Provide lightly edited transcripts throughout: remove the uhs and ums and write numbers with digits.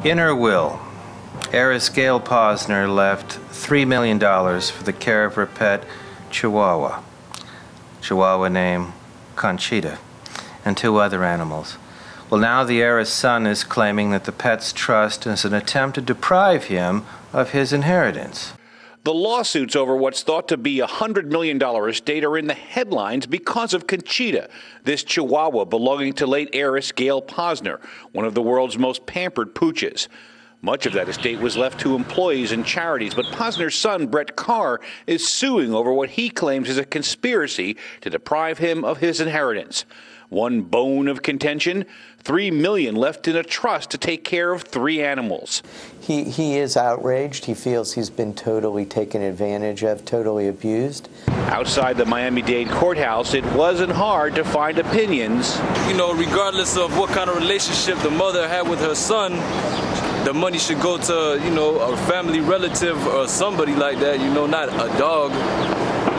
In her will, heiress Gail Posner left $3 million for the care of her pet, Chihuahua. Chihuahua name Conchita, and 2 other animals. Well, now the heiress' son is claiming that the pet's trust is an attempt to deprive him of his inheritance. The lawsuits over what's thought to be a $100 million estate are in the headlines because of Conchita, this Chihuahua belonging to late heiress Gail Posner, one of the world's most pampered pooches. Much of that estate was left to employees and charities, but Posner's son, Brett Carr, is suing over what he claims is a conspiracy to deprive him of his inheritance. One bone of contention, $3 million left in a trust to take care of 3 animals. He is outraged. He feels he's been totally taken advantage of, totally abused. Outside the Miami-Dade courthouse, it wasn't hard to find opinions. You know, regardless of what kind of relationship the mother had with her son, the money should go to, you know, a family relative or somebody like that, you know, not a dog.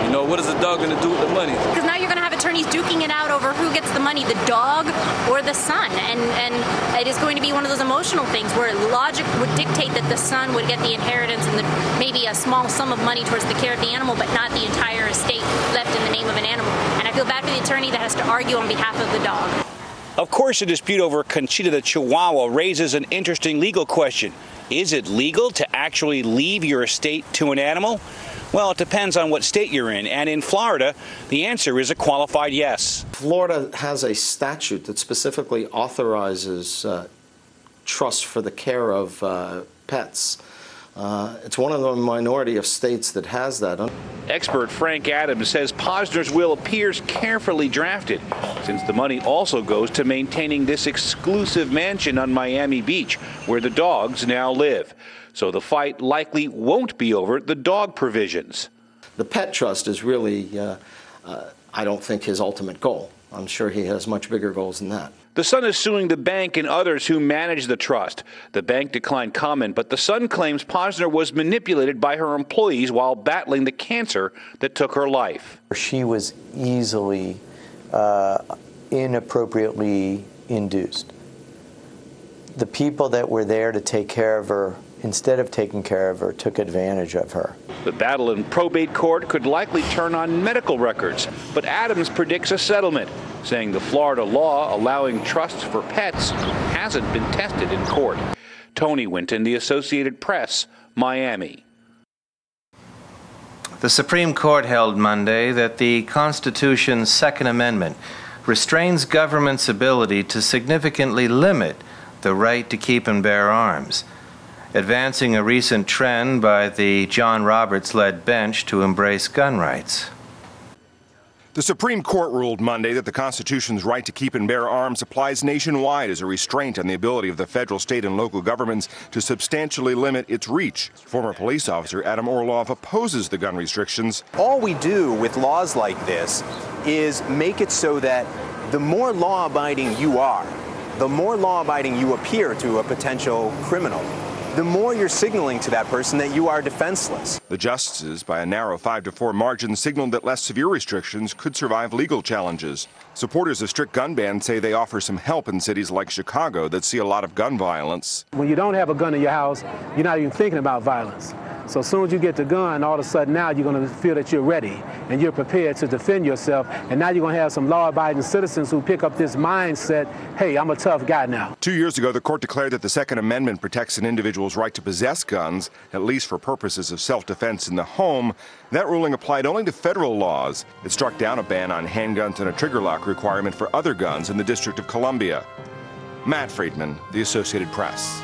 You know, what is a dog going to do with the money? Because now you're going to have attorneys duking it out over who gets the money, the dog or the son. And it is going to be one of those emotional things where logic would dictate that the son would get the inheritance and maybe a small sum of money towards the care of the animal, but not the entire estate left in the name of an animal. And I feel bad for the attorney that has to argue on behalf of the dog. Of course, the dispute over Conchita the Chihuahua raises an interesting legal question. Is it legal to actually leave your estate to an animal? Well, it depends on what state you're in, and in Florida, the answer is a qualified yes. Florida has a statute that specifically authorizes trust for the care of pets. It's one of the minority of states that has that. Expert Frank Adams says Posner's will appears carefully drafted, since the money also goes to maintaining this exclusive mansion on Miami Beach, where the dogs now live. So the fight likely won't be over the dog provisions. The pet trust is really, I don't think, his ultimate goal. I'm sure he has much bigger goals than that. The son is suing the bank and others who manage the trust. The bank declined comment, but the son claims Posner was manipulated by her employees while battling the cancer that took her life. She was easily, inappropriately induced. The people that were there to take care of her, instead of taking care of her, took advantage of her. The battle in probate court could likely turn on medical records, but Adams predicts a settlement, saying the Florida law allowing trusts for pets hasn't been tested in court. Tony Winton, The Associated Press, Miami. The Supreme Court held Monday that the Constitution's Second Amendment restrains government's ability to significantly limit the right to keep and bear arms, advancing a recent trend by the John Roberts-led bench to embrace gun rights. The Supreme Court ruled Monday that the Constitution's right to keep and bear arms applies nationwide as a restraint on the ability of the federal, state, and local governments to substantially limit its reach. Former police officer Adam Orlov opposes the gun restrictions. All we do with laws like this is make it so that the more law-abiding you are, the more law-abiding you appear to a potential criminal, the more you're signaling to that person that you are defenseless. The justices, by a narrow 5-4 margin, signaled that less severe restrictions could survive legal challenges. Supporters of strict gun bans say they offer some help in cities like Chicago that see a lot of gun violence. When you don't have a gun in your house, you're not even thinking about violence. So as soon as you get the gun, all of a sudden now you're going to feel that you're ready and you're prepared to defend yourself. And now you're going to have some law-abiding citizens who pick up this mindset, hey, I'm a tough guy now. 2 years ago, the court declared that the Second Amendment protects an individual's right to possess guns, at least for purposes of self-defense in the home. That ruling applied only to federal laws. It struck down a ban on handguns and a trigger lock requirement for other guns in the District of Columbia. Matt Friedman, The Associated Press.